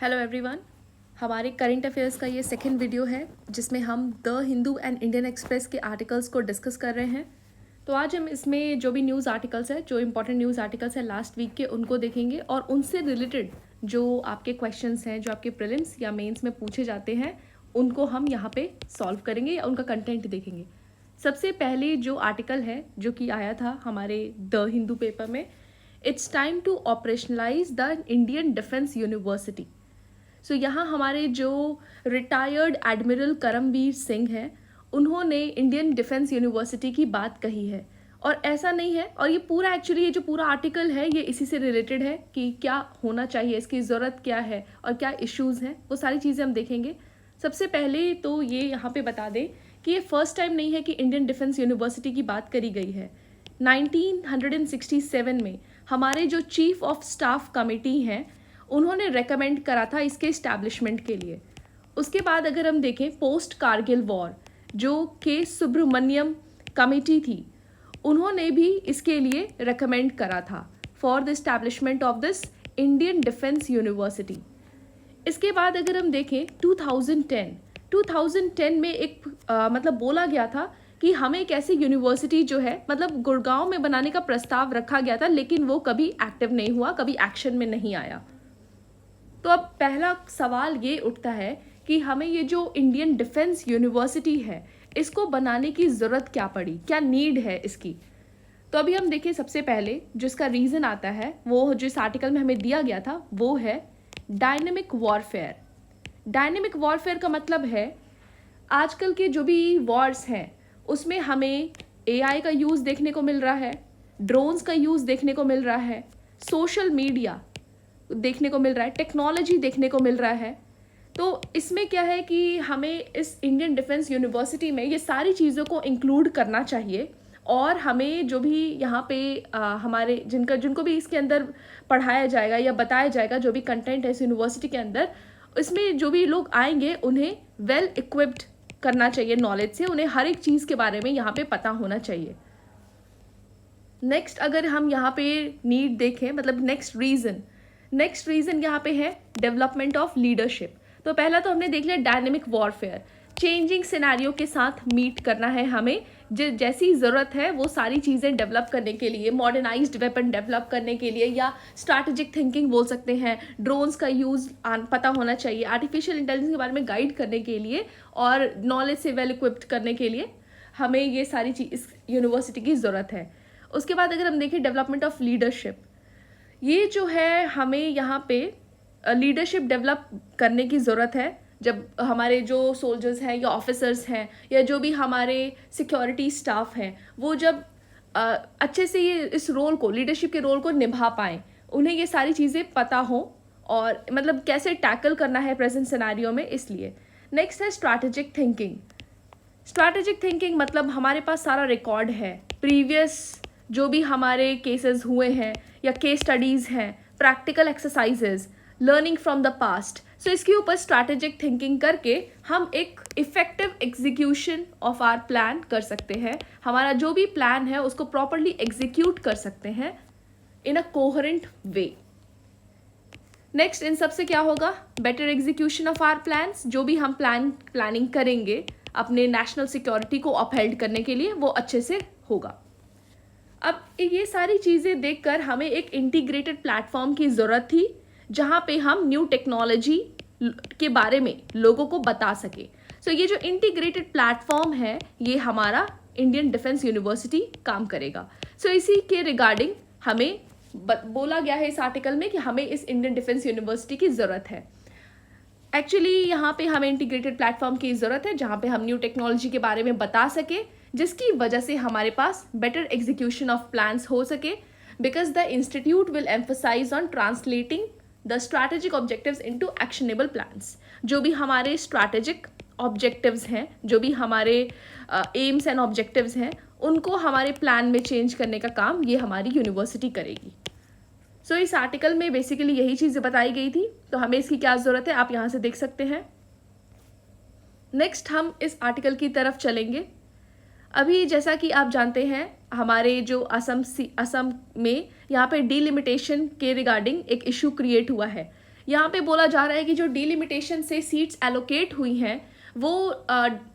Hello everyone. हमारे current affairs का ये सेकंड वीडियो है जिसमें हम the Hindu and Indian express के आर्टिकल्स को डिस्कस कर रहे हैं। तो आज हम इसमें जो भी न्यूज़ आर्टिकल्स है, जो इंपॉर्टेंट न्यूज़ आर्टिकल्स है लास्ट वीक के, उनको देखेंगे और उनसे रिलेटेड जो आपके क्वेश्चंस हैं, जो आपके प्रीलिम्स या मेंस में पूछे जाते हैं, उनको हम यहाँ पे सॉल्व करेंगे या उनका कंटेंट देखेंगे। सबसे पहले जो आर्टिकल है जो कि आया था हमारे द हिंदू पेपर में, it's time to operationalise the Indian defence university. So यहाँ हमारे जो रिटायर्ड एडमिरल करमवीर सिंह हैं, उन्होंने इंडियन डिफेंस यूनिवर्सिटी की बात कही है। और ऐसा नहीं है, और ये पूरा एक्चुअली ये जो पूरा आर्टिकल है ये इसी से रिलेटेड है कि क्या होना चाहिए, इसकी ज़रूरत क्या है और क्या इश्यूज़ हैं, वो सारी चीज़ें हम देखेंगे। सबसे पहले तो ये यहाँ पे बता दें कि ये फर्स्ट टाइम नहीं है कि इंडियन डिफेंस यूनिवर्सिटी की बात करी गई है। 1967 में हमारे जो चीफ ऑफ स्टाफ कमेटी हैं, उन्होंने रेकमेंड करा था इसके इस्टेब्लिशमेंट के लिए। उसके बाद अगर हम देखें पोस्ट कारगिल वॉर, जो के सुब्रमण्यम कमेटी थी, उन्होंने भी इसके लिए रेकमेंड करा था for the establishment of this Indian defence university. इसके बाद अगर हम देखें 2010 में एक मतलब बोला गया था कि हमें एक ऐसी यूनिवर्सिटी जो है मतलब गुड़गांव में बनाने का प्रस्ताव रखा गया था, लेकिन वो कभी एक्टिव नहीं हुआ, कभी एक्शन में नहीं आया। तो अब पहला सवाल ये उठता है कि हमें ये जो इंडियन डिफेंस यूनिवर्सिटी है, इसको बनाने की ज़रूरत क्या पड़ी, क्या नीड है इसकी। तो अभी हम देखें, सबसे पहले जो इसका रीज़न आता है, वो जो इस आर्टिकल में हमें दिया गया था, वो है डायनेमिक वॉरफेयर। डायनेमिक वॉरफेयर का मतलब है आजकल के जो भी वॉर्स हैं उसमें हमें एआई का यूज़ देखने को मिल रहा है, ड्रोन्स का यूज़ देखने को मिल रहा है, सोशल मीडिया देखने को मिल रहा है, टेक्नोलॉजी देखने को मिल रहा है। तो इसमें क्या है कि हमें इस इंडियन डिफेंस यूनिवर्सिटी में ये सारी चीज़ों को इंक्लूड करना चाहिए। और हमें जो भी यहाँ पे हमारे जिनको भी इसके अंदर पढ़ाया जाएगा या बताया जाएगा, जो भी कंटेंट है इस यूनिवर्सिटी के अंदर, इसमें जो भी लोग आएंगे उन्हें वेल इक्विप्ड करना चाहिए नॉलेज से, उन्हें हर एक चीज़ के बारे में यहाँ पे पता होना चाहिए। नेक्स्ट अगर हम यहाँ पे नीड देखें, मतलब नेक्स्ट रीज़न यहाँ पे है डेवलपमेंट ऑफ लीडरशिप। तो पहला तो हमने देख लिया डायनेमिक वॉरफेयर, चेंजिंग सिनेरियो के साथ मीट करना है हमें, जैसी ज़रूरत है वो सारी चीज़ें डेवलप करने के लिए, मॉडर्नाइज्ड वेपन डेवलप करने के लिए, या स्ट्रैटेजिक थिंकिंग बोल सकते हैं, ड्रोन्स का यूज़ पता होना चाहिए, आर्टिफिशियल इंटेलिजेंस के बारे में गाइड करने के लिए और नॉलेज से वेल इक्विप्ड करने के लिए हमें ये सारी चीज़ इस यूनिवर्सिटी की ज़रूरत है। उसके बाद अगर हम देखें डेवलपमेंट ऑफ लीडरशिप, ये जो है हमें यहाँ पे लीडरशिप डेवलप करने की ज़रूरत है। जब हमारे जो सोल्जर्स हैं या ऑफिसर्स हैं या जो भी हमारे सिक्योरिटी स्टाफ हैं, वो जब अच्छे से ये इस रोल को, लीडरशिप के रोल को निभा पाएँ, उन्हें ये सारी चीज़ें पता हो और मतलब कैसे टैकल करना है प्रेजेंट सिनेरियो में, इसलिए। नेक्स्ट है स्ट्रैटेजिक थिंकिंग मतलब हमारे पास सारा रिकॉर्ड है, प्रीवियस जो भी हमारे केसेस हुए हैं या केस स्टडीज़ हैं, practical exercises, learning from the past. So इसके ऊपर स्ट्रैटेजिक थिंकिंग करके हम एक effective execution of our plan कर सकते हैं। हमारा जो भी प्लान है उसको प्रॉपरली एग्जीक्यूट कर सकते हैं इन अ कोहेरेंट वे। नेक्स्ट इन सबसे क्या होगा, better execution of our plans. जो भी हम प्लानिंग करेंगे अपने नेशनल सिक्योरिटी को अपहेल्ड करने के लिए, वो अच्छे से होगा। अब ये सारी चीज़ें देखकर हमें एक इंटीग्रेटेड प्लेटफॉर्म की ज़रूरत थी, जहाँ पे हम न्यू टेक्नोलॉजी के बारे में लोगों को बता सके। सो ये जो इंटीग्रेटेड प्लेटफॉर्म है, ये हमारा इंडियन डिफेंस यूनिवर्सिटी काम करेगा। सो इसी के रिगार्डिंग हमें बोला गया है इस आर्टिकल में कि हमें इस इंडियन डिफेंस यूनिवर्सिटी की ज़रूरत है। एक्चुअली यहाँ पे हमें इंटीग्रेटेड प्लेटफॉर्म की ज़रूरत है, जहाँ पे हम न्यू टेक्नोलॉजी के बारे में बता सके, जिसकी वजह से हमारे पास बेटर एग्जीक्यूशन ऑफ प्लान्स हो सके, because the institute will emphasise on translating the strategic objectives into actionable plans. जो भी हमारे स्ट्रैटेजिक ऑब्जेक्टिव्स हैं, जो भी हमारे एम्स एंड ऑब्जेक्टिव्स हैं, उनको हमारे प्लान में चेंज करने का काम ये हमारी यूनिवर्सिटी करेगी। सो इस आर्टिकल में बेसिकली यही चीज़ें बताई गई थी, तो हमें इसकी क्या ज़रूरत है आप यहाँ से देख सकते हैं। नेक्स्ट हम इस आर्टिकल की तरफ चलेंगे। अभी जैसा कि आप जानते हैं, हमारे जो असम में यहाँ पे डिलिमिटेशन के रिगार्डिंग एक इशू क्रिएट हुआ है। यहाँ पे बोला जा रहा है कि जो डिलिमिटेशन से सीट्स एलोकेट हुई हैं वो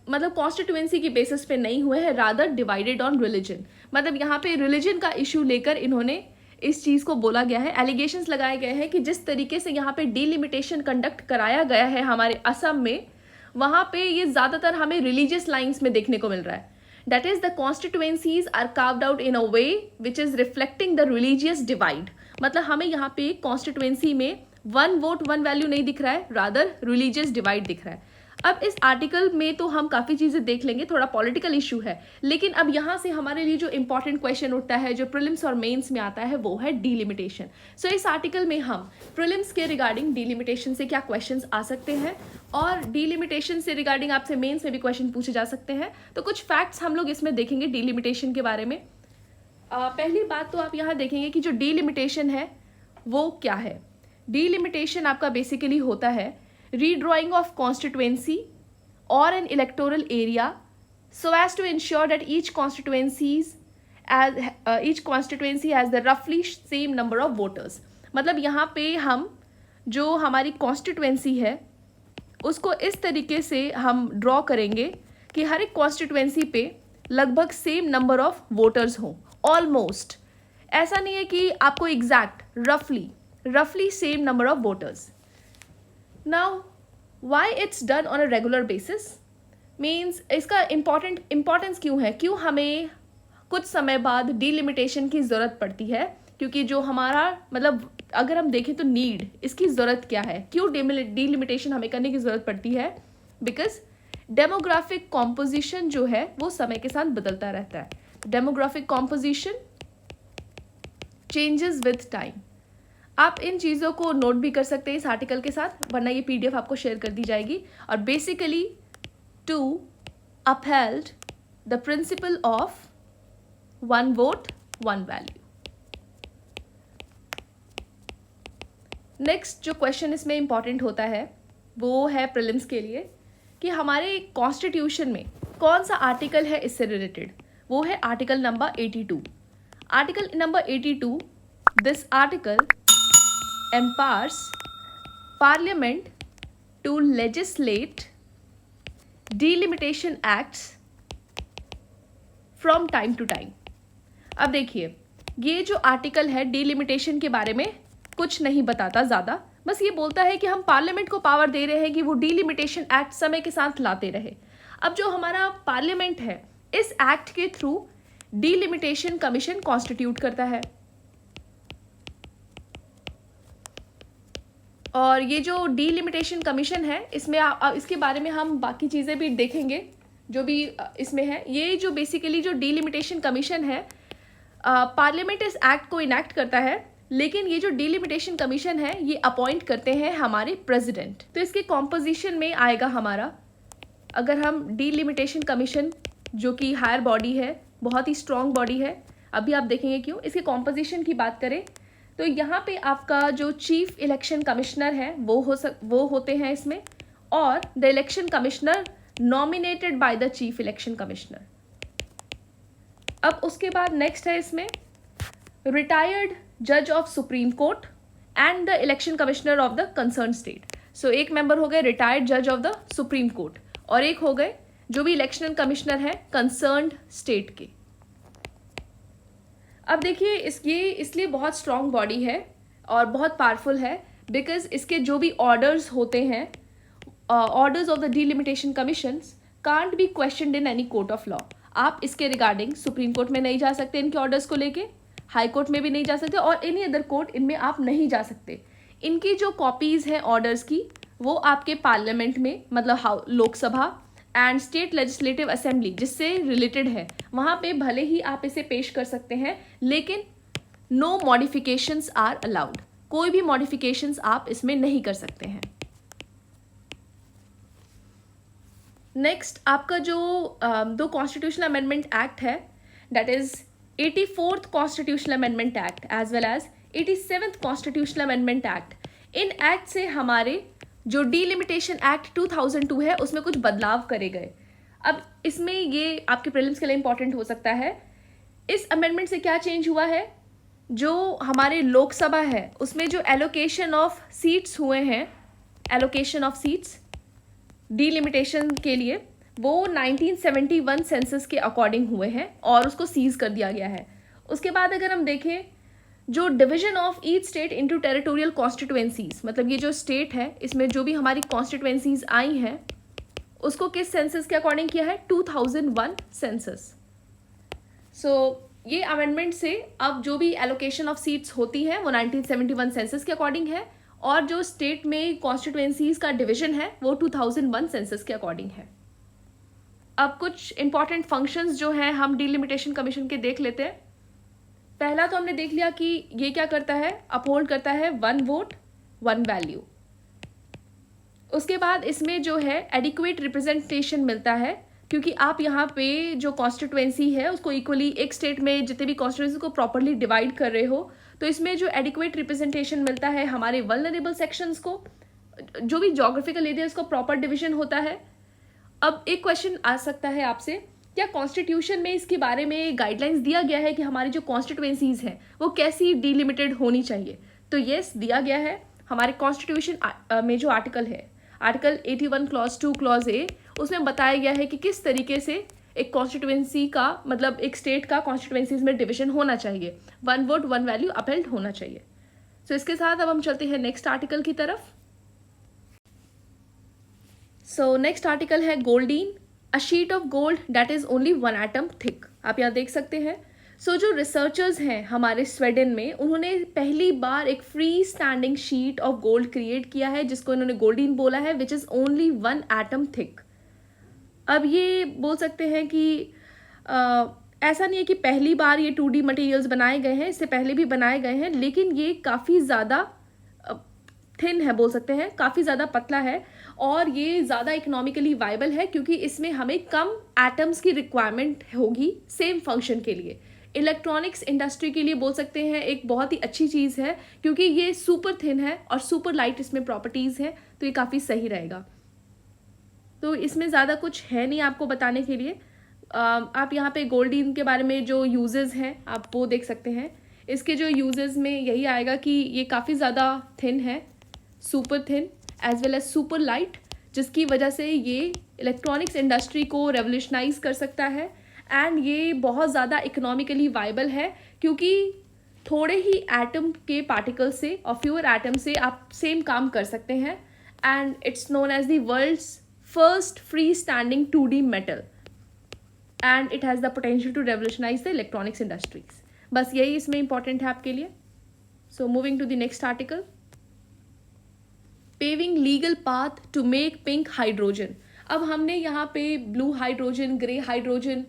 मतलब कॉन्स्टिट्यूएंसी की बेसिस पे नहीं हुए हैं, रादर डिवाइडेड ऑन रिलीजन। मतलब यहाँ पे रिलीजन का इशू लेकर इन्होंने इस चीज़ को बोला गया है। एलिगेशंस लगाए गए हैं कि जिस तरीके से यहाँ पे डिलिमिटेशन कंडक्ट कराया गया है हमारे असम में, वहाँ पे ये ज़्यादातर हमें रिलीजियस लाइन्स में देखने को मिल रहा है। That is, the constituencies are carved out in a way which is reflecting the religious divide. मतलब हमें यहाँ पे कॉन्स्टिट्यूएंसी में वन वोट वन वैल्यू नहीं दिख रहा है, रादर रिलीजियस डिवाइड दिख रहा है। अब इस आर्टिकल में तो हम काफ़ी चीज़ें देख लेंगे, थोड़ा पॉलिटिकल इशू है, लेकिन अब यहाँ से हमारे लिए जो इंपॉर्टेंट क्वेश्चन उठता है, जो प्रीलिम्स और मेंस में आता है, वो है डिलिमिटेशन। सो इस आर्टिकल में हम प्रीलिम्स के रिगार्डिंग डिलिमिटेशन से क्या क्वेश्चंस आ सकते हैं और डिलिमिटेशन से रिगार्डिंग आपसे मेंस में भी क्वेश्चन पूछे जा सकते हैं। तो कुछ फैक्ट्स हम लोग इसमें देखेंगे डिलिमिटेशन के बारे में। पहली बात तो आप यहाँ देखेंगे कि जो डिलिमिटेशन है वो क्या है। डिलिमिटेशन आपका बेसिकली होता है redrawing of constituency or an electoral area so as to ensure that each constituency has the roughly same number of voters। मतलब यहाँ पे हम जो हमारी कॉन्स्टिट्यूएंसी है उसको इस तरीके से हम ड्रॉ करेंगे कि हर एक कॉन्स्टिट्यूएंसी पे लगभग सेम नंबर ऑफ वोटर्स हों, ऑलमोस्ट। ऐसा नहीं है कि आपको एग्जैक्ट, रफली same number of voters. Now, why it's done on a regular basis means इसका इम्पॉर्टेंस क्यों है, क्यों हमें कुछ समय बाद डिलिमिटेशन की ज़रूरत पड़ती है, क्योंकि जो हमारा मतलब अगर हम देखें तो नीड, इसकी ज़रूरत क्या है, क्यों डिलिमिटेशन हमें करने की ज़रूरत पड़ती है। बिकॉज डेमोग्राफिक कॉम्पोजिशन जो है वो समय के साथ बदलता रहता है। Demographic composition changes with time. आप इन चीज़ों को नोट भी कर सकते हैं इस आर्टिकल के साथ, वरना ये पीडीएफ आपको शेयर कर दी जाएगी। और basically to upheld the principle of one vote one value. Next जो क्वेश्चन इसमें इंपॉर्टेंट होता है वो है प्रीलिम्स के लिए कि हमारे कॉन्स्टिट्यूशन में कौन सा आर्टिकल है इससे रिलेटेड। वो है article number 82। Article number 82, this article empowers Parliament to legislate delimitation acts from time to time। अब देखिए, ये जो आर्टिकल है डिलिमिटेशन के बारे में कुछ नहीं बताता ज़्यादा, बस ये बोलता है कि हम पार्लियामेंट को पावर दे रहे हैं कि वो डिलिमिटेशन एक्ट समय के साथ लाते रहे। अब जो हमारा पार्लियामेंट है, इस एक्ट के थ्रू डिलिमिटेशन कमीशन कॉन्स्टिट्यूट करता है। और ये जो डिलिमिटेशन कमीशन है, इसमें इसके बारे में हम बाकी चीज़ें भी देखेंगे जो भी इसमें है। ये जो बेसिकली जो डिलिमिटेशन कमीशन है, पार्लियामेंट इस एक्ट को इनैक्ट करता है, लेकिन ये जो डिलिमिटेशन कमीशन है ये अपॉइंट करते हैं हमारे प्रेसिडेंट। तो इसके कॉम्पोजिशन में आएगा हमारा, अगर हम डिलिमिटेशन कमीशन जो कि हायर बॉडी है, बहुत ही स्ट्रॉन्ग बॉडी है, अभी आप देखेंगे क्यों, इसके कॉम्पोजिशन की बात करें तो यहाँ पे आपका जो चीफ इलेक्शन कमिश्नर है वो होते हैं इसमें, और the election commissioner nominated by the chief election commissioner. अब उसके बाद नेक्स्ट है इसमें रिटायर्ड जज of supreme court and the election commissioner of the concern state. So एक मेंबर हो गए रिटायर्ड जज ऑफ द सुप्रीम कोर्ट, और एक हो गए जो भी इलेक्शन कमिश्नर है कंसर्न्ड स्टेट के। अब देखिए ये इसलिए बहुत स्ट्रॉन्ग बॉडी है और बहुत पावरफुल है, बिकॉज इसके जो भी ऑर्डर्स होते हैं, orders of the delimitation commissions can't be questioned in any court of law. आप इसके रिगार्डिंग सुप्रीम कोर्ट में नहीं जा सकते, इनके ऑर्डर्स को लेके हाई कोर्ट में भी नहीं जा सकते, और एनी अदर कोर्ट इनमें आप नहीं जा सकते। इनकी जो कॉपीज़ हैं ऑर्डर्स की, वो आपके पार्लियामेंट में, मतलब Lok Sabha and state legislative assembly जिससे रिलेटेड है, वहाँ पे भले ही आप इसे पेश कर सकते हैं, लेकिन नो मॉडिफिकेशंस आर अलाउड। कोई भी मॉडिफिकेशंस आप इसमें नहीं कर सकते हैं। नेक्स्ट आपका जो दो कॉन्स्टिट्यूशनल अमेंडमेंट एक्ट है, that is 84th constitutional amendment act as well as 87th constitutional amendment act. इन एक्ट से हमारे जो डिलिमिटेशन एक्ट 2002 है उसमें कुछ बदलाव करे गए। अब इसमें ये आपके प्रीलिम्स के लिए इंपॉर्टेंट हो सकता है। इस अमेंडमेंट से क्या चेंज हुआ है जो हमारे लोकसभा है उसमें जो एलोकेशन ऑफ सीट्स हुए हैं, एलोकेशन ऑफ सीट्स डीलिमिटेशन के लिए, वो 1971 सेंसस के अकॉर्डिंग हुए हैं और उसको सीज कर दिया गया है। उसके बाद अगर हम देखें जो division of each state into territorial constituencies, मतलब ये जो स्टेट है इसमें जो भी हमारी कॉन्स्टिट्यूएंसीज आई हैं उसको किस सेंसस के अकॉर्डिंग किया है, 2001 सेंसस। सो ये अमेंडमेंट से अब जो भी एलोकेशन ऑफ सीट्स होती है वो 1971 सेंसस के अकॉर्डिंग है और जो स्टेट में कॉन्स्टिट्यूएंसीज का डिवीजन है वो 2001 सेंसस के अकॉर्डिंग है। अब कुछ इंपॉर्टेंट फंक्शंस जो हैं हम डिलिमिटेशन कमीशन के देख लेते हैं। पहला तो हमने देख लिया कि ये क्या करता है, अपहोल्ड करता है 1 वोट 1 वैल्यू। उसके बाद इसमें जो है एडिक्वेट रिप्रेजेंटेशन मिलता है, क्योंकि आप यहाँ पे जो कॉन्स्टिट्यूएंसी है उसको इक्वली एक स्टेट में जितने भी कॉन्स्टिट्यूएंसी को प्रॉपरली डिवाइड कर रहे हो, तो इसमें जो एडिक्वेट रिप्रेजेंटेशन मिलता है हमारे वल्नरेबल सेक्शंस को, जो भी जोग्राफिकल एरिया उसको प्रॉपर डिवीजन होता है। अब एक क्वेश्चन आ सकता है आपसे, क्या कॉन्स्टिट्यूशन में इसके बारे में गाइडलाइंस दिया गया है कि हमारी जो कॉन्स्टिट्यूएंसीज हैं वो कैसी डिलिमिटेड होनी चाहिए? तो येस, दिया गया है। हमारे कॉन्स्टिट्यूशन में जो आर्टिकल है, आर्टिकल 81 क्लॉज 2 क्लॉज ए, उसमें बताया गया है कि किस तरीके से एक कॉन्स्टिट्यूएंसी का, मतलब एक स्टेट का कॉन्स्टिट्यूएंसीज में डिवीजन होना चाहिए, 1 वोट 1 वैल्यू अपहेल्ड होना चाहिए। सो इसके साथ अब हम चलते हैं नेक्स्ट आर्टिकल की तरफ। सो नेक्स्ट आर्टिकल है goldene, a sheet of gold that is only 1 atom thick. आप यहाँ देख सकते हैं। सो जो रिसर्चर्स हैं हमारे स्वीडन में, उन्होंने पहली बार एक free standing sheet of gold create किया है जिसको इन्होंने गोल्डीन बोला है, which is only 1 atom thick. अब ये बोल सकते हैं कि ऐसा नहीं है कि पहली बार ये 2D मटेरियल्स बनाए गए हैं, इससे पहले भी बनाए गए हैं, लेकिन ये काफ़ी ज़्यादा थिन है, बोल सकते हैं काफ़ी ज़्यादा पतला है और ये ज़्यादा इकोनॉमिकली वाइबल है क्योंकि इसमें हमें कम एटम्स की रिक्वायरमेंट होगी सेम फंक्शन के लिए। इलेक्ट्रॉनिक्स इंडस्ट्री के लिए बोल सकते हैं एक बहुत ही अच्छी चीज़ है क्योंकि ये सुपर थिन है और सुपर लाइट इसमें प्रॉपर्टीज़ हैं, तो ये काफ़ी सही रहेगा। तो इसमें ज़्यादा कुछ है नहीं आपको बताने के लिए। आप यहाँ पे गोल्डीन के बारे में जो यूजेस हैं आप वो देख सकते हैं। इसके जो यूजेस में यही आएगा कि ये काफ़ी ज़्यादा थिन है, super thin as well as super light, जिसकी वजह से ये इलेक्ट्रॉनिक्स इंडस्ट्री को रेवोल्यूशनाइज कर सकता है। एंड ये बहुत ज़्यादा इकोनॉमिकली वाइबल है क्योंकि थोड़े ही एटम के पार्टिकल से और फ्यूअर एटम से आप सेम काम कर सकते हैं। And it's known as the world's first free standing 2D metal and it has the potential to revolutionise the electronics industries. बस यही इसमें इंपॉर्टेंट है आपके लिए। So moving to the next article, paving legal path to make pink hydrogen. अब हमने यहाँ पे blue hydrogen, grey hydrogen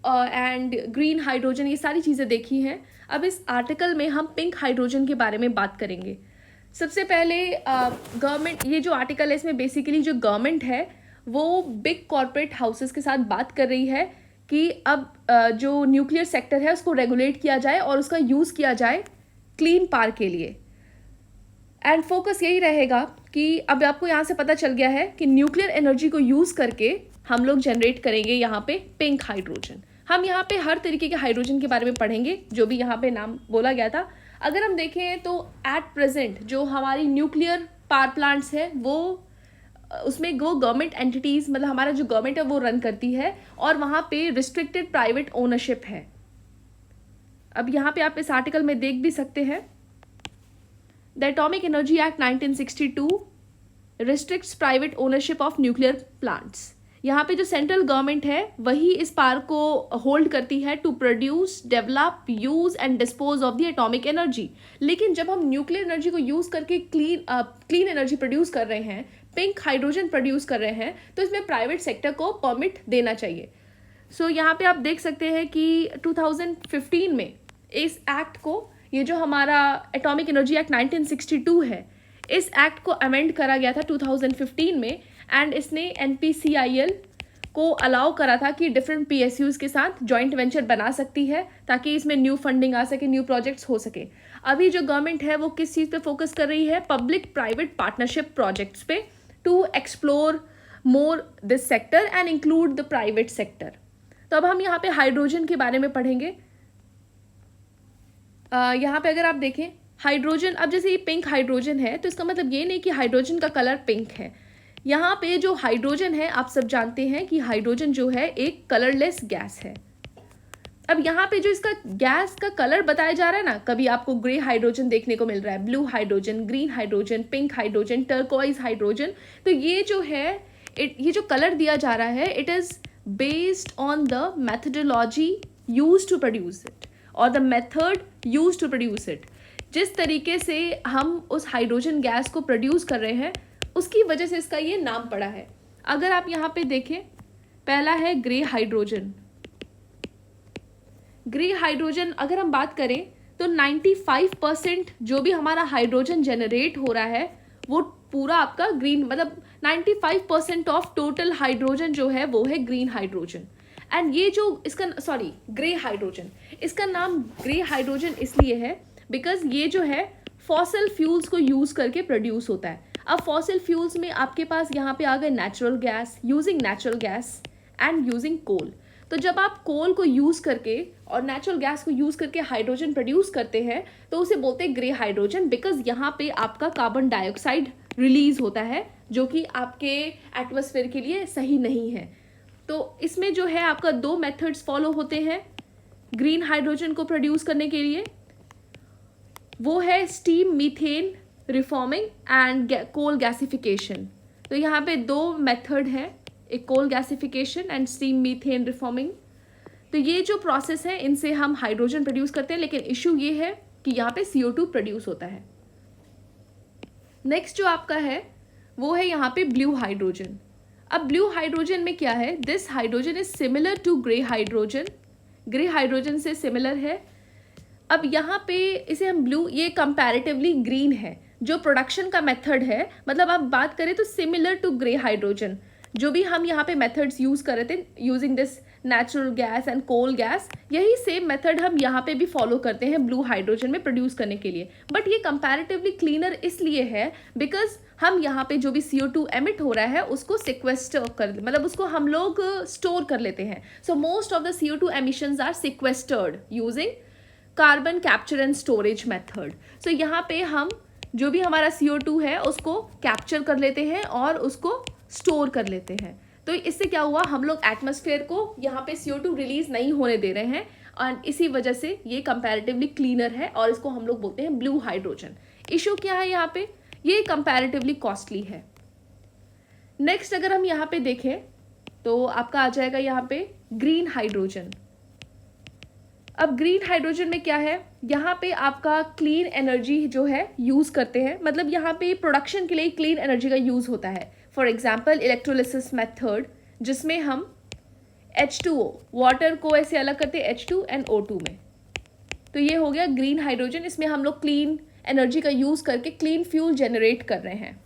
and green hydrogen, ये सारी चीज़ें देखी हैं। अब इस आर्टिकल में हम पिंक हाइड्रोजन के बारे में बात करेंगे। सबसे पहले गवर्नमेंट, ये जो आर्टिकल है इसमें बेसिकली जो गवर्नमेंट है वो बिग कॉरपोरेट हाउसेस के साथ बात कर रही है कि अब जो न्यूक्लियर सेक्टर है उसको रेगुलेट किया जाए और उसका यूज़ किया जाए क्लीन पावर के लिए। एंड फोकस यही रहेगा कि अब आपको यहाँ से पता चल गया है कि न्यूक्लियर एनर्जी को यूज़ करके हम लोग जनरेट करेंगे यहाँ पे पिंक हाइड्रोजन। हम यहाँ पे हर तरीके के हाइड्रोजन के बारे में पढ़ेंगे जो भी यहाँ पे नाम बोला गया था। अगर हम देखें तो एट प्रेजेंट जो हमारी न्यूक्लियर पावर प्लांट्स है वो उसमें वो गवर्नमेंट एंटिटीज़, मतलब हमारा जो गवर्नमेंट है वो रन करती है और वहाँ पे रिस्ट्रिक्टेड प्राइवेट ओनरशिप है। अब यहाँ पे आप इस आर्टिकल में देख भी सकते हैं, the atomic energy act 1962 restricts private ownership of nuclear plants. यहाँ पे जो सेंट्रल गवर्नमेंट है वही इस पावर को होल्ड करती है to produce, develop, use and dispose of the atomic energy. लेकिन जब हम न्यूक्लियर एनर्जी को यूज़ करके क्लीन एनर्जी प्रोड्यूस कर रहे हैं, पिंक हाइड्रोजन प्रोड्यूस कर रहे हैं, तो इसमें प्राइवेट सेक्टर को परमिट देना चाहिए। सो यहाँ पे आप देख सकते हैं कि 2015 में इस एक्ट को, ये जो हमारा एटॉमिक एनर्जी एक्ट 1962 है, इस एक्ट को अमेंड करा गया था 2015 में एंड इसने NPCIL को अलाउ करा था कि डिफरेंट PSUs के साथ जॉइंट वेंचर बना सकती है ताकि इसमें न्यू फंडिंग आ सके, न्यू प्रोजेक्ट्स हो सके। अभी जो गवर्नमेंट है वो किस चीज़ पे फोकस कर रही है, पब्लिक प्राइवेट पार्टनरशिप प्रोजेक्ट्स पे, to explore more this sector and include the private sector. तो अब हम यहाँ पे हाइड्रोजन के बारे में पढ़ेंगे। यहाँ पे अगर आप देखें हाइड्रोजन, अब जैसे ये पिंक हाइड्रोजन है तो इसका मतलब ये नहीं कि हाइड्रोजन का कलर पिंक है। यहाँ पे जो हाइड्रोजन है आप सब जानते हैं कि हाइड्रोजन जो है एक कलरलेस गैस है। अब यहाँ पे जो इसका गैस का कलर बताया जा रहा है ना, कभी आपको ग्रे हाइड्रोजन देखने को मिल रहा है, blue hydrogen, green hydrogen, pink hydrogen, turquoise hydrogen, तो ये जो है ये जो कलर दिया जा रहा है it is based on the methodology use to produce it और the method use to produce it. जिस तरीके से हम उस हाइड्रोजन गैस को प्रोड्यूस कर रहे हैं उसकी वजह से इसका ये नाम पड़ा है। अगर आप यहाँ पे देखें, पहला है ग्रे हाइड्रोजन। ग्रे हाइड्रोजन अगर हम बात करें तो 95% जो भी हमारा हाइड्रोजन जनरेट हो रहा है वो पूरा आपका ग्रीन, मतलब 95% ऑफ टोटल हाइड्रोजन जो है वो है ग्रीन हाइड्रोजन। एंड ये जो इसका ग्रे हाइड्रोजन, इसका नाम ग्रे हाइड्रोजन इसलिए है बिकॉज ये जो है फॉसिल फ्यूल्स को यूज करके प्रोड्यूस होता है। अब फॉसिल फ्यूल्स में आपके पास यहाँ पे आ गए natural gas, using natural gas and using coal. तो जब आप कोल को यूज करके और नेचुरल गैस को यूज करके हाइड्रोजन प्रोड्यूस करते हैं तो उसे बोलते हैं ग्रे हाइड्रोजन, बिकॉज यहाँ पे आपका कार्बन डाइऑक्साइड रिलीज होता है जो कि आपके एटमॉस्फेयर के लिए सही नहीं है। तो इसमें जो है आपका दो मेथड्स फॉलो होते हैं ग्रीन हाइड्रोजन को प्रोड्यूस करने के लिए, वो है steam methane reforming and coal gasification. तो यहाँ पे दो मेथड है, एक coal gasification and steam methane reforming. तो ये जो प्रोसेस है इनसे हम हाइड्रोजन प्रोड्यूस करते हैं, लेकिन इशू ये है कि यहाँ पे CO2 प्रोड्यूस होता है। नेक्स्ट जो आपका है वो है यहाँ पे ब्लू हाइड्रोजन। अब ब्लू हाइड्रोजन में क्या है, this hydrogen is similar to grey hydrogen, grey hydrogen से सिमिलर है। अब यहाँ पे इसे हम ब्लू, ये कंपैरेटिवली ग्रीन है। जो प्रोडक्शन का मेथड है, मतलब आप बात करें तो सिमिलर टू ग्रे हाइड्रोजन, जो भी हम यहाँ पे मेथड्स यूज कर रहे थे using this natural gas and coal gas, यही सेम मेथड हम यहाँ पे भी फॉलो करते हैं ब्लू हाइड्रोजन में प्रोड्यूस करने के लिए। बट ये कंपैरेटिवली क्लीनर इसलिए है बिकॉज हम यहाँ पे जो भी CO2 एमिट हो रहा है उसको सिक्वेस्टर कर, मतलब उसको हम लोग स्टोर कर लेते हैं। So most of the CO2 emissions are sequestered using carbon capture and storage method. So यहाँ पे हम जो भी हमारा CO2 है उसको कैप्चर कर लेते हैं और उसको स्टोर कर लेते हैं। तो इससे क्या हुआ, हम लोग एटमॉस्फेयर को यहाँ पे CO2 रिलीज नहीं होने दे रहे हैं और इसी वजह से ये कंपैरेटिवली क्लीनर है और इसको हम लोग बोलते हैं ब्लू हाइड्रोजन। इशू क्या है यहाँ पे, ये कंपैरेटिवली कॉस्टली है। नेक्स्ट अगर हम यहाँ पे देखें तो आपका आ जाएगा यहाँ पे ग्रीन हाइड्रोजन। अब ग्रीन हाइड्रोजन में क्या है, यहाँ पे आपका क्लीन एनर्जी जो है यूज करते हैं, मतलब यहाँ पे प्रोडक्शन के लिए क्लीन एनर्जी का यूज होता है। फॉर एग्जाम्पल इलेक्ट्रोलिसिस मेथड, जिसमें हम H2O वाटर को ऐसे अलग करते हैं H2 and O2 में। तो ये हो गया ग्रीन हाइड्रोजन, इसमें हम लोग क्लीन एनर्जी का यूज करके क्लीन फ्यूल जनरेट कर रहे हैं।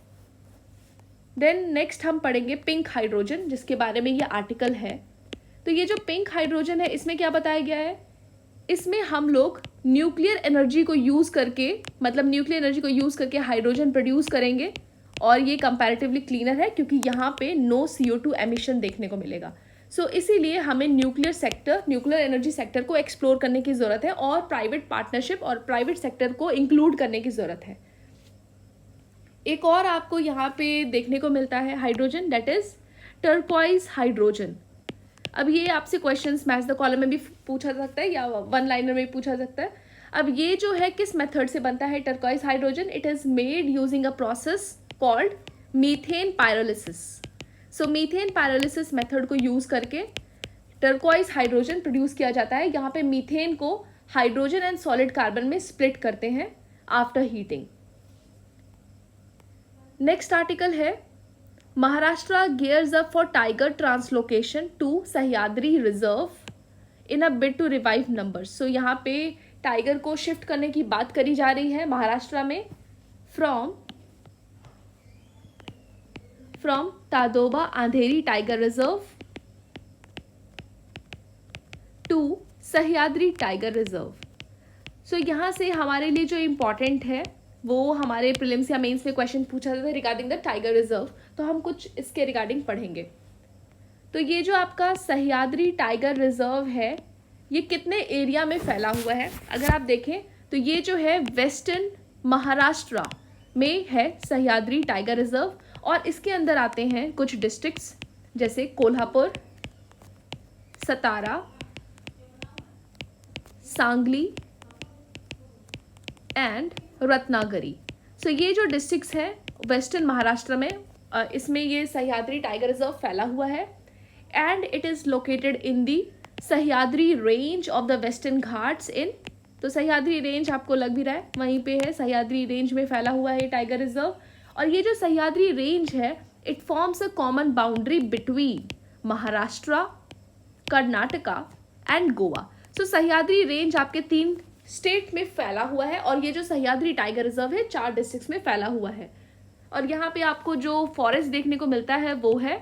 देन नेक्स्ट हम पढ़ेंगे पिंक हाइड्रोजन, जिसके बारे में ये आर्टिकल है। तो ये जो पिंक हाइड्रोजन है इसमें क्या बताया गया है, इसमें हम लोग न्यूक्लियर एनर्जी को यूज करके, मतलब न्यूक्लियर एनर्जी को यूज करके हाइड्रोजन प्रोड्यूस करेंगे और ये कंपैरेटिवली क्लीनर है क्योंकि यहाँ पे नो CO2 एमिशन देखने को मिलेगा। सो इसीलिए हमें न्यूक्लियर एनर्जी सेक्टर को एक्सप्लोर करने की ज़रूरत है और प्राइवेट पार्टनरशिप और प्राइवेट सेक्टर को इंक्लूड करने की ज़रूरत है। एक और आपको यहाँ पे देखने को मिलता है hydrogen, that is turquoise hydrogen. अब ये आपसे क्वेश्चंस मैच द कॉलम में भी पूछा जा सकता है या वन लाइनर में भी पूछा जा सकता है। अब ये जो है किस मेथड से बनता है turquoise hydrogen, it is made using a process called methane pyrolysis. So methane pyrolysis method को यूज करके टर्कोइज हाइड्रोजन प्रोड्यूस किया जाता है। यहाँ पे मीथेन को हाइड्रोजन एंड सॉलिड कार्बन में स्प्लिट करते हैं आफ्टर हीटिंग। नेक्स्ट आर्टिकल है Maharashtra gears up for tiger translocation to Sahyadri reserve in a bid to revive numbers. So यहाँ पे टाइगर को शिफ्ट करने की बात करी जा रही है महाराष्ट्र में from Tadoba Andheri tiger reserve to Sahyadri tiger reserve. So यहाँ से हमारे लिए जो इम्पोर्टेंट है वो हमारे प्रीलिम्स या मेंस में क्वेश्चन पूछा जाता है रिगार्डिंग द टाइगर रिजर्व, तो हम कुछ इसके रिगार्डिंग पढ़ेंगे। तो ये जो आपका सह्याद्री टाइगर रिजर्व है ये कितने एरिया में फैला हुआ है, अगर आप देखें तो ये जो है वेस्टर्न महाराष्ट्र में है सह्याद्री टाइगर रिजर्व, और इसके अंदर आते हैं कुछ डिस्ट्रिक्ट्स जैसे कोल्हापुर, सतारा, सांगली एंड रत्नागिरी। सो ये जो डिस्ट्रिक्ट्स हैं वेस्टर्न महाराष्ट्र में, इसमें ये सह्याद्री टाइगर रिजर्व फैला हुआ है, and it is located in the Sahyadri range of the Western Ghats in, तो सह्याद्री रेंज आपको लग भी रहा है वहीं पे है, सह्याद्री रेंज में फैला हुआ है टाइगर रिजर्व। और ये जो सह्याद्री रेंज है it forms a common boundary between Maharashtra, Karnataka and Goa. So Sahyadri range आपके 3 स्टेट में फैला हुआ है, और ये जो सह्याद्री टाइगर रिजर्व है 4 डिस्ट्रिक्ट्स में फैला हुआ है। और यहाँ पे आपको जो फॉरेस्ट देखने को मिलता है वो है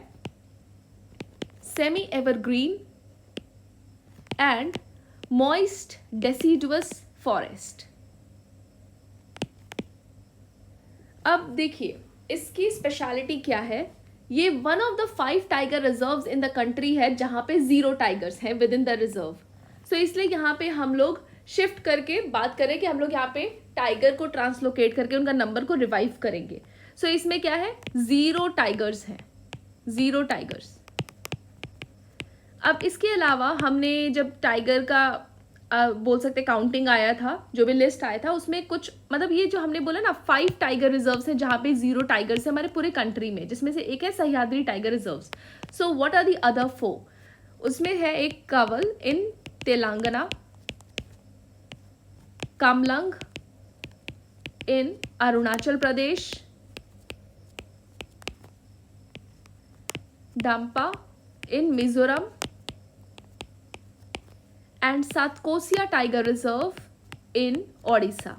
semi evergreen and moist deciduous forest. अब देखिए इसकी स्पेशलिटी क्या है। ये one of the 5 tiger reserves in the country है जहां पे 0 टाइगर्स हैं विद इन द रिजर्व। सो इसलिए यहाँ पे हम लोग शिफ्ट करके बात करें कि हम लोग यहाँ पे टाइगर को ट्रांसलोकेट करके उनका नंबर को रिवाइव करेंगे। सो इसमें क्या है 0 टाइगर्स हैं, 0 टाइगर्स। अब इसके अलावा हमने जब टाइगर का बोल सकते काउंटिंग आया था, जो भी लिस्ट आया था उसमें कुछ मतलब ये जो हमने बोला ना 5 टाइगर रिजर्व्स हैं जहाँ पे 0 टाइगर्स है हमारे पूरे कंट्री में, जिसमें से एक है Sahyadri tiger reserves. So what are the other 4? उसमें है एक Kawal in Telangana, Kamlang in Arunachal Pradesh, Dampa in Mizoram and Satkosia tiger reserve in Odisha.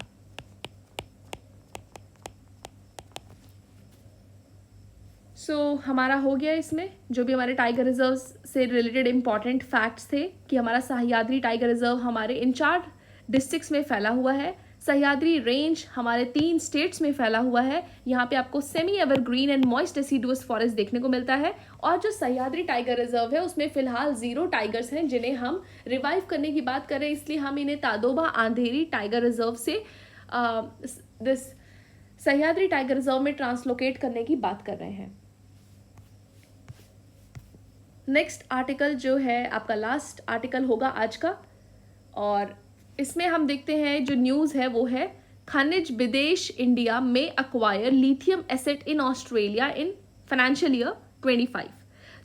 So हमारा हो गया इसमें जो भी हमारे टाइगर रिजर्व से रिलेटेड इंपॉर्टेंट फैक्ट्स थे कि हमारा सह्याद्री टाइगर रिजर्व हमारे इन 4 डिस्ट्रिक्ट्स में फैला हुआ है, सह्याद्री रेंज हमारे 3 स्टेट्स में फैला हुआ है, यहाँ पे आपको semi evergreen and moist deciduous forest देखने को मिलता है, और जो सह्याद्री टाइगर रिजर्व है उसमें फिलहाल 0 टाइगर्स हैं जिन्हें हम रिवाइव करने की बात करें, इसलिए हम इन्हें तादोबा अंधेरी टाइगर रिजर्व से दिस सह्याद्री टाइगर रिजर्व में ट्रांसलोकेट करने की बात कर रहे हैं। नेक्स्ट आर्टिकल जो है आपका लास्ट आर्टिकल होगा आज का, और इसमें हम देखते हैं जो न्यूज़ है वो है खनिज विदेश इंडिया में acquire lithium asset in Australia in financial year 25।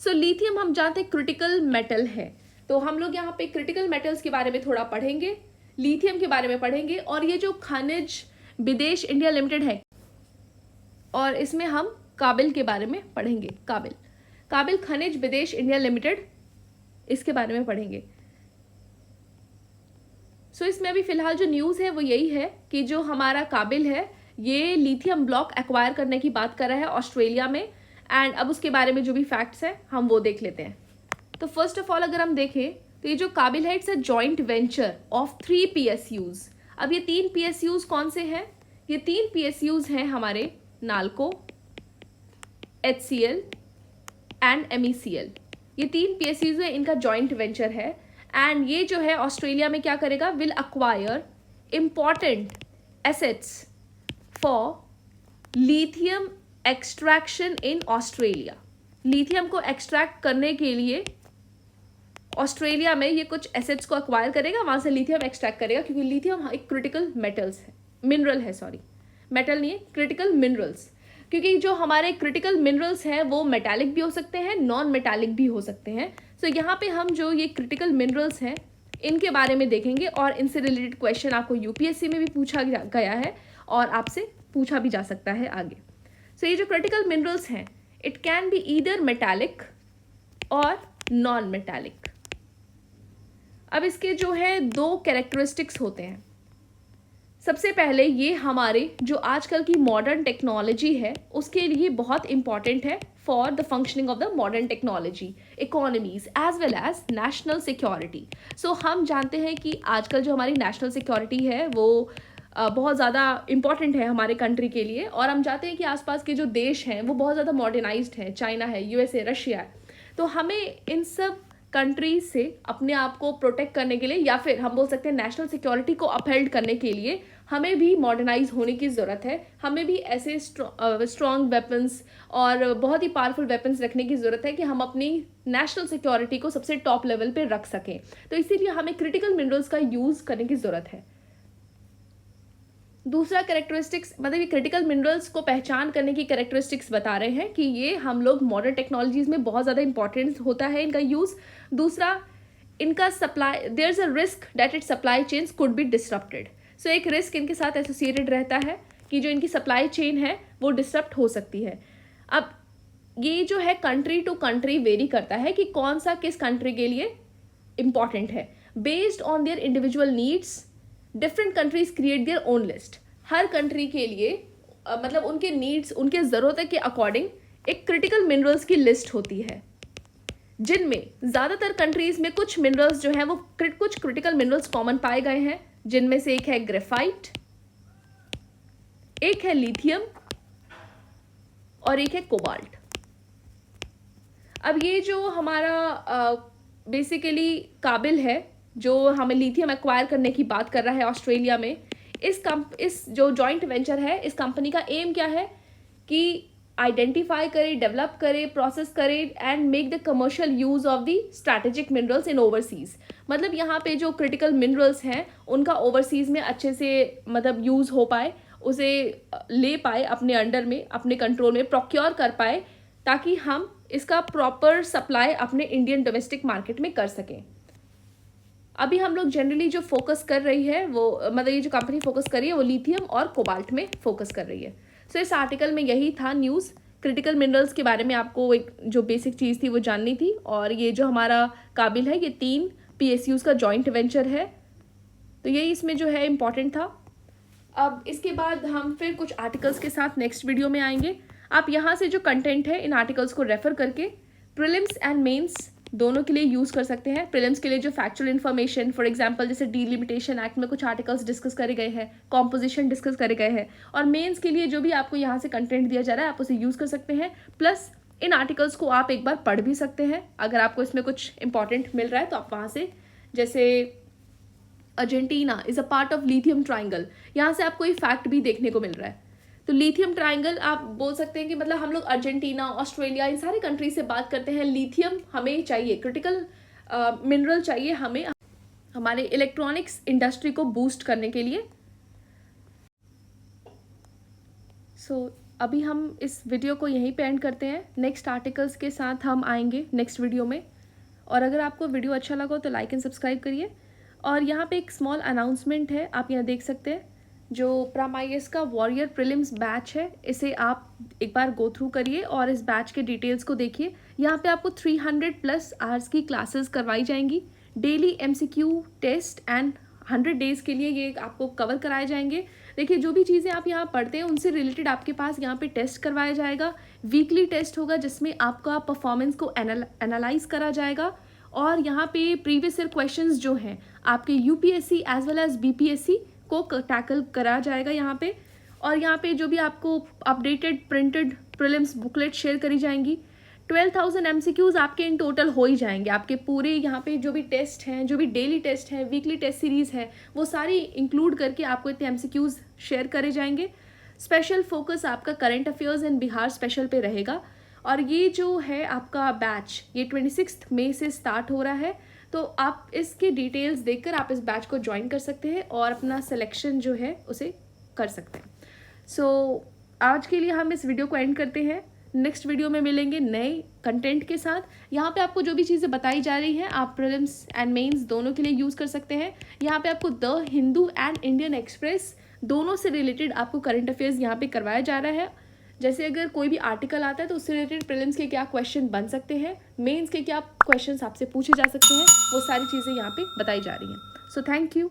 So lithium हम जानते हैं क्रिटिकल मेटल है, तो हम लोग यहाँ पे क्रिटिकल मेटल्स के बारे में थोड़ा पढ़ेंगे, लिथियम के बारे में पढ़ेंगे, और ये जो खनिज विदेश इंडिया लिमिटेड है और इसमें हम काबिल के बारे में पढ़ेंगे, काबिल खनिज विदेश इंडिया लिमिटेड, इसके बारे में पढ़ेंगे। सो इसमें अभी फिलहाल जो न्यूज़ है वो यही है कि जो हमारा काबिल है ये लिथियम ब्लॉक एक्वायर करने की बात कर रहा है ऑस्ट्रेलिया में, एंड अब उसके बारे में जो भी फैक्ट्स हैं हम वो देख लेते हैं। तो फर्स्ट ऑफ ऑल अगर हम देखें तो ये जो काबिल है it's a joint venture of 3 PSUs। अब ये 3 PSUs कौन से हैं? ये 3 PSUs हैं हमारे नाल्को, HCL एंड MECL। ये 3 PSUs है, इनका जॉइंट वेंचर है, एंड ये जो है ऑस्ट्रेलिया में क्या करेगा, will acquire important assets for lithium extraction in Australia. Lithium को एक्सट्रैक्ट करने के लिए ऑस्ट्रेलिया में ये कुछ एसेट्स को अक्वायर करेगा, वहां से लिथियम एक्सट्रैक्ट करेगा, क्योंकि लिथियम एक क्रिटिकल मिनरल है, सॉरी मेटल नहीं है, क्रिटिकल मिनरल्स, क्योंकि जो हमारे क्रिटिकल मिनरल्स हैं वो मेटालिक भी हो सकते हैं, नॉन मेटालिक भी हो सकते हैं। सो यहाँ पे हम जो ये क्रिटिकल मिनरल्स हैं इनके बारे में देखेंगे, और इनसे रिलेटेड क्वेश्चन आपको UPSC में भी पूछा गया है और आपसे पूछा भी जा सकता है आगे। सो ये जो क्रिटिकल मिनरल्स हैं it can be either metallic और नॉन मेटालिक। अब इसके जो है 2 कैरेक्टरिस्टिक्स होते हैं। सबसे पहले ये हमारे जो आजकल की मॉडर्न टेक्नोलॉजी है उसके लिए बहुत इंपॉर्टेंट है for the functioning of the modern technology, economies as well as national security. So हम जानते हैं कि आजकल जो हमारी नेशनल सिक्योरिटी है वो बहुत ज़्यादा इम्पॉर्टेंट है हमारे कंट्री के लिए, और हम चाहते हैं कि आसपास के जो देश हैं वो बहुत ज़्यादा मॉडर्नाइज्ड हैं, चाइना है, USA, रशिया है, तो हमें इन सब कंट्रीज से अपने आप को प्रोटेक्ट करने के लिए, या फिर हम बोल सकते हैं नेशनल सिक्योरिटी को अपहेल्ड करने के लिए हमें भी मॉडर्नाइज होने की ज़रूरत है। हमें भी ऐसे स्ट्रॉन्ग वेपन्स और बहुत ही पावरफुल वेपन्स रखने की ज़रूरत है कि हम अपनी नेशनल सिक्योरिटी को सबसे टॉप लेवल पे रख सकें। तो इसीलिए हमें क्रिटिकल मिनरल्स का यूज़ करने की ज़रूरत है। दूसरा कैरेक्टरिस्टिक्स, मतलब ये क्रिटिकल मिनरल्स को पहचान करने की कैरेक्टरिस्टिक्स बता रहे हैं कि ये हम लोग मॉडर्न टेक्नोलॉजीज में बहुत ज़्यादा इंपॉर्टेंट होता है इनका यूज़। दूसरा, इनका supply, there is a risk that it supply chains could be disrupted. So एक रिस्क इनके साथ एसोसिएटेड रहता है कि जो इनकी सप्लाई चेन है वो डिसरप्ट हो सकती है। अब ये जो है कंट्री टू कंट्री वेरी करता है कि कौन सा किस कंट्री के लिए इंपॉर्टेंट है। Based on their individual needs different countries create their own list. Her country के लिए मतलब उनके नीड्स, उनके ज़रूरत के अकॉर्डिंग एक क्रिटिकल मिनरल्स की लिस्ट होती है, जिनमें ज़्यादातर कंट्रीज में कुछ मिनरल्स जो हैं वो कुछ क्रिटिकल मिनरल्स कॉमन पाए गए हैं, जिनमें से एक है ग्रेफाइट, एक है लिथियम और एक है कोबाल्ट। अब ये जो हमारा बेसिकली काबिल है जो हमें लिथियम एक्वायर करने की बात कर रहा है ऑस्ट्रेलिया में, इस जो जॉइंट वेंचर है, इस कंपनी का एम क्या है कि आइडेंटिफाई करे, डेवलप करे, प्रोसेस करे and make the commercial use of the strategic minerals in overseas. मतलब यहाँ पे जो क्रिटिकल मिनरल्स हैं उनका ओवरसीज में अच्छे से मतलब यूज हो पाए, उसे ले पाए अपने अंडर में, अपने कंट्रोल में प्रोक्योर कर पाए, ताकि हम इसका प्रॉपर सप्लाई अपने इंडियन डोमेस्टिक मार्केट में कर सकें। अभी हम लोग जनरली जो फोकस कर रही है वो, मतलब ये जो कंपनी फोकस कर रही है वो लिथियम और कोबाल्ट में फोकस कर रही है। सो इस आर्टिकल में यही था न्यूज़, क्रिटिकल मिनरल्स के बारे में आपको एक जो बेसिक चीज़ थी वो जाननी थी। और ये जो हमारा काबिल है ये 3 PSUs का जॉइंट वेंचर है, तो यही इसमें जो है इम्पॉर्टेंट था। अब इसके बाद हम फिर कुछ आर्टिकल्स के साथ नेक्स्ट वीडियो में आएंगे। आप यहाँ से जो कंटेंट है इन आर्टिकल्स को रेफर करके प्रीलिम्स एंड मेंस दोनों के लिए यूज़ कर सकते हैं। प्रीलिम्स के लिए जो फैक्चुअल इन्फॉर्मेशन, फॉर एग्जांपल जैसे डिलिमिटेशन एक्ट में कुछ आर्टिकल्स डिस्कस करे गए हैं, कॉम्पोजिशन डिस्कस करे गए हैं, और मेंस के लिए जो भी आपको यहाँ से कंटेंट दिया जा रहा है आप उसे यूज़ कर सकते हैं। प्लस इन आर्टिकल्स को आप एक बार पढ़ भी सकते हैं, अगर आपको इसमें कुछ इंपॉर्टेंट मिल रहा है तो आप वहाँ से, जैसे Argentina is a part of lithium triangle, यहाँ से आपको ये फैक्ट भी देखने को मिल रहा है। तो लिथियम ट्राइंगल आप बोल सकते हैं कि मतलब हम लोग अर्जेंटीना, ऑस्ट्रेलिया, इन सारे कंट्री से बात करते हैं। लिथियम हमें चाहिए, क्रिटिकल मिनरल चाहिए हमें हमारे इलेक्ट्रॉनिक्स इंडस्ट्री को बूस्ट करने के लिए। सो अभी हम इस वीडियो को यहीं पे एंड करते हैं। नेक्स्ट आर्टिकल्स के साथ हम आएंगे नेक्स्ट वीडियो में। और अगर आपको वीडियो अच्छा लगा तो लाइक एंड सब्सक्राइब करिए। और यहाँ पे एक स्मॉल अनाउंसमेंट है, आप यहाँ देख सकते हैं, जो प्रामाइएस का वॉरियर प्रीलिम्स बैच है, इसे आप एक बार गो थ्रू करिए और इस बैच के डिटेल्स को देखिए। यहाँ पे आपको 300+ आवर्स की क्लासेस करवाई जाएंगी, daily MCQ test and 100 days के लिए ये आपको कवर कराए जाएंगे। देखिए जो भी चीज़ें आप यहाँ पढ़ते हैं उनसे रिलेटेड आपके पास यहाँ पे टेस्ट करवाया जाएगा। वीकली टेस्ट होगा जिसमें आपका परफॉर्मेंस को एनालाइज करा जाएगा। और यहाँ पे प्रीवियस ईयर क्वेश्चंस जो हैं आपके UPSC as well as BPSC को टैकल करा जाएगा यहाँ पे। और यहाँ पे जो भी आपको updated printed prelims booklet share करी जाएंगी। 12,000 MCQs आपके इन टोटल हो ही जाएंगे। आपके पूरे यहाँ पे जो भी टेस्ट हैं, जो भी डेली टेस्ट हैं, वीकली टेस्ट सीरीज़ है, वो सारी इंक्लूड करके आपको इतने MCQs शेयर करे जाएंगे। स्पेशल फोकस आपका current affairs in Bihar special पे रहेगा। और ये जो है आपका बैच, ये 26 मई से स्टार्ट हो रहा है, तो आप इसके डिटेल्स देखकर आप इस बैच को ज्वाइन कर सकते हैं और अपना सिलेक्शन जो है उसे कर सकते हैं। सो आज के लिए हम इस वीडियो को एंड करते हैं। नेक्स्ट वीडियो में मिलेंगे नए कंटेंट के साथ। यहाँ पे आपको जो भी चीज़ें बताई जा रही हैं आप प्रीलिम्स एंड मेंस दोनों के लिए यूज़ कर सकते हैं। यहाँ पे आपको the Hindu and Indian express दोनों से रिलेटेड आपको करंट अफेयर्स यहाँ पे करवाया जा रहा है। जैसे अगर कोई भी आर्टिकल आता है तो उससे रिलेटेड प्रीलिम्स के क्या क्वेश्चन बन सकते हैं, मेंस के क्या क्वेश्चंस आपसे पूछे जा सकते हैं, वो सारी चीज़ें यहाँ पे बताई जा रही हैं। So thank you.